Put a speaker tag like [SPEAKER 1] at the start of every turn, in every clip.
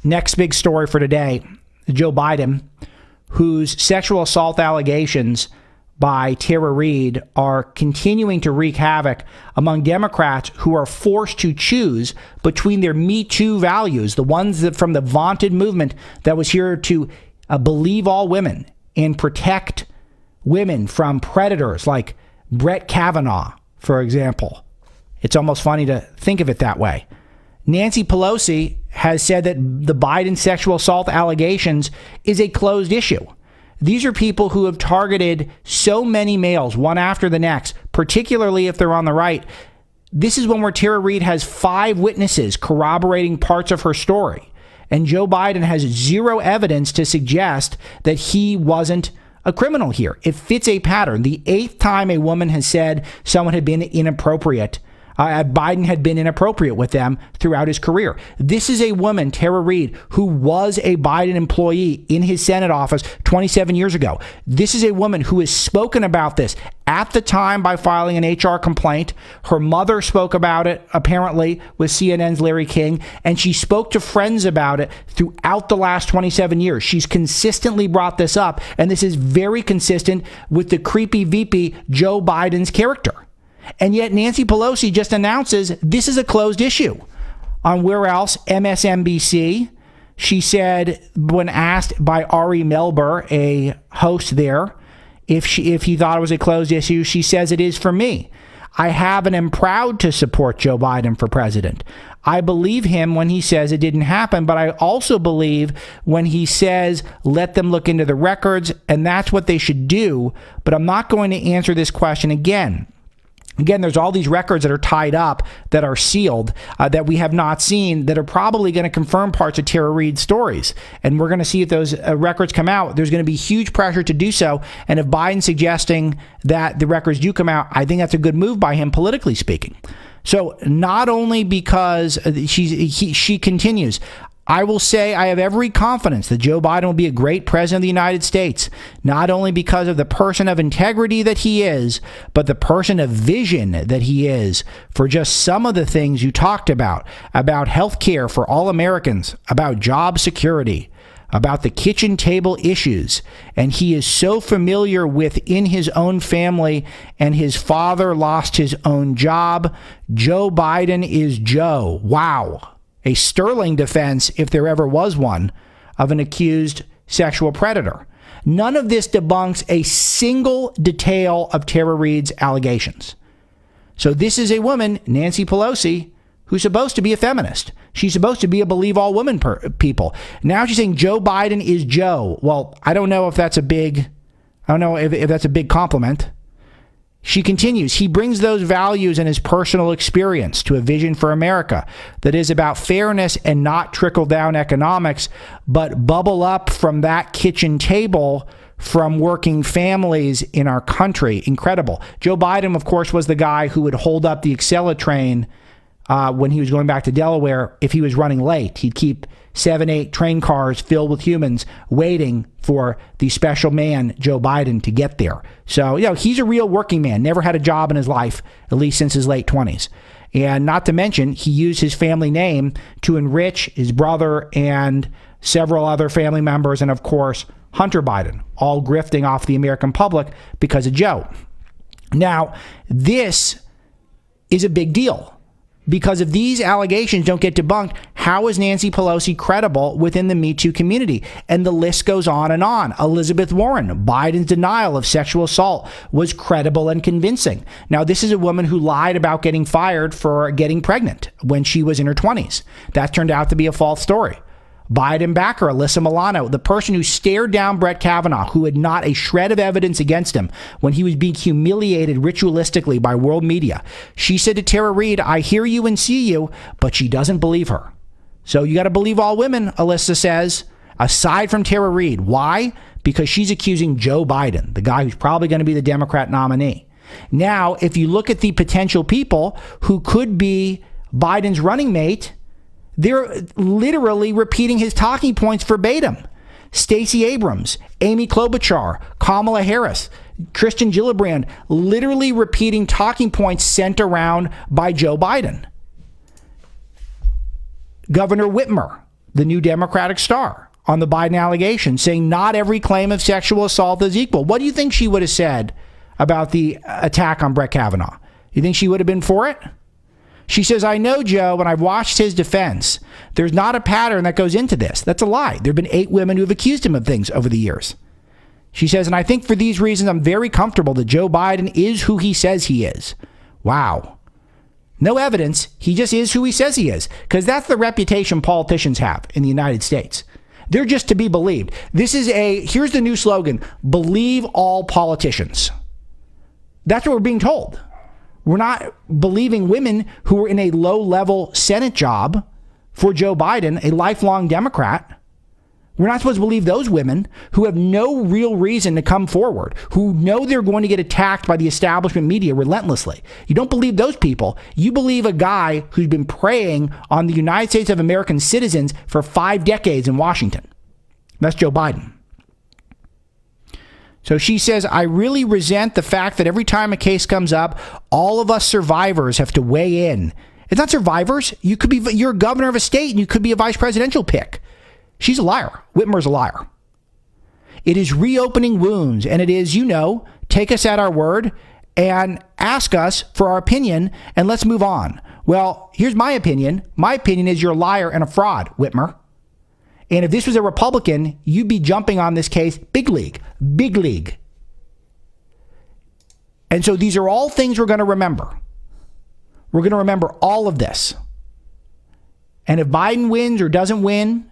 [SPEAKER 1] Next big story for today, Joe Biden, whose sexual assault allegations by Tara Reade are continuing to wreak havoc among Democrats who are forced to choose between their Me Too values, the ones that from the vaunted movement that was here to believe all women and protect women from predators like Brett Kavanaugh, for example. It's almost funny to think of it that way. Nancy Pelosi has said that the Biden sexual assault allegations is a closed issue. These are people who have targeted so many males, one after the next, particularly if they're on the right. This is one where Tara Reade has 5 witnesses corroborating parts of her story. And Joe Biden has zero evidence to suggest that he wasn't a criminal here. It fits a pattern. The 8th time a woman has said someone had been inappropriate, Biden had been inappropriate with them throughout his career. This is a woman, Tara Reade, who was a Biden employee in his Senate office 27 years ago. This is a woman who has spoken about this at the time by filing an HR complaint. Her mother spoke about it, apparently, with CNN's Larry King, and she spoke to friends about it throughout the last 27 years. She's consistently brought this up, and this is very consistent with the creepy VP Joe Biden's character. And yet Nancy Pelosi just announces this is a closed issue. On where else? MSNBC. She said, when asked by Ari Melber, a host there, if he thought it was a closed issue, she says it is for me. I have and am proud to support Joe Biden for president. I believe him when he says it didn't happen, but I also believe when he says, let them look into the records, and that's what they should do. But I'm not going to answer this question again. Again, there's all these records that are tied up, that are sealed, that we have not seen, that are probably going to confirm parts of Tara Reade's stories. And we're going to see if those records come out. There's going to be huge pressure to do so. And if Biden's suggesting that the records do come out, I think that's a good move by him, politically speaking. So not only because she continues, I will say I have every confidence that Joe Biden will be a great president of the United States, not only because of the person of integrity that he is, but the person of vision that he is for just some of the things you talked about health care for all Americans, about job security, about the kitchen table issues. And he is so familiar within his own family, and his father lost his own job. Joe Biden is Joe. Wow. A sterling defense, if there ever was one, of an accused sexual predator. None of this debunks a single detail of Tara Reade's allegations. So this is a woman, Nancy Pelosi, who's supposed to be a feminist. She's supposed to be a believe all women people. Now she's saying Joe Biden is Joe. Well, I don't know if that's a big compliment. She continues, he brings those values and his personal experience to a vision for America that is about fairness and not trickle-down economics, but bubble up from that kitchen table from working families in our country. Incredible. Joe Biden, of course, was the guy who would hold up the Acela train when he was going back to Delaware. If he was running late, he'd keep 7, 8 train cars filled with humans waiting for the special man, Joe Biden, to get there. So, he's a real working man, never had a job in his life, at least since his late 20s. And not to mention, he used his family name to enrich his brother and several other family members, and of course, Hunter Biden, all grifting off the American public because of Joe. Now, this is a big deal. Because if these allegations don't get debunked, how is Nancy Pelosi credible within the Me Too community? And the list goes on and on. Elizabeth Warren, Biden's denial of sexual assault was credible and convincing. Now, this is a woman who lied about getting fired for getting pregnant when she was in her 20s. That turned out to be a false story. Biden backer Alyssa Milano, the person who stared down Brett Kavanaugh, who had not a shred of evidence against him when he was being humiliated ritualistically by world media. She said to Tara Reade, I hear you and see you, but she doesn't believe her. So you got to believe all women, Alyssa says, aside from Tara Reade. Why? Because she's accusing Joe Biden, the guy who's probably going to be the Democrat nominee. Now, if you look at the potential people who could be Biden's running mate, they're literally repeating his talking points verbatim. Stacey Abrams, Amy Klobuchar, Kamala Harris, Kirsten Gillibrand, literally repeating talking points sent around by Joe Biden. Governor Whitmer, the new Democratic star on the Biden allegation, saying not every claim of sexual assault is equal. What do you think she would have said about the attack on Brett Kavanaugh? You think she would have been for it? She says, I know, Joe, when I've watched his defense, there's not a pattern that goes into this. That's a lie. There have been 8 women who have accused him of things over the years. She says, and I think for these reasons, I'm very comfortable that Joe Biden is who he says he is. Wow. No evidence. He just is who he says he is. Because that's the reputation politicians have in the United States. They're just to be believed. Here's the new slogan, believe all politicians. That's what we're being told. We're not believing women who are in a low-level Senate job for Joe Biden, a lifelong Democrat. We're not supposed to believe those women who have no real reason to come forward, who know they're going to get attacked by the establishment media relentlessly. You don't believe those people. You believe a guy who's been preying on the United States of American citizens for 5 decades in Washington. That's Joe Biden. So she says, I really resent the fact that every time a case comes up, all of us survivors have to weigh in. It's not survivors. You're a governor of a state and you could be a vice presidential pick. She's a liar. Whitmer's a liar. It is reopening wounds, and it is, take us at our word and ask us for our opinion, and let's move on. Well, here's my opinion. My opinion is you're a liar and a fraud, Whitmer. And if this was a Republican, you'd be jumping on this case big league, big league. And so these are all things we're going to remember. We're going to remember all of this. And if Biden wins or doesn't win,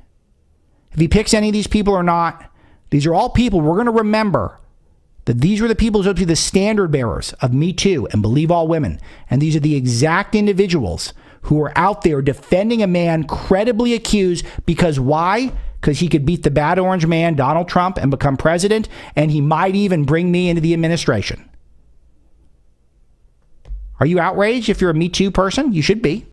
[SPEAKER 1] if he picks any of these people or not, these are all people we're going to remember that these were the people who are supposed to be the standard bearers of Me Too and Believe All Women. And these are the exact individuals who are out there defending a man credibly accused because why? Because he could beat the bad orange man, Donald Trump, and become president, and he might even bring me into the administration. Are you outraged if you're a Me Too person? You should be.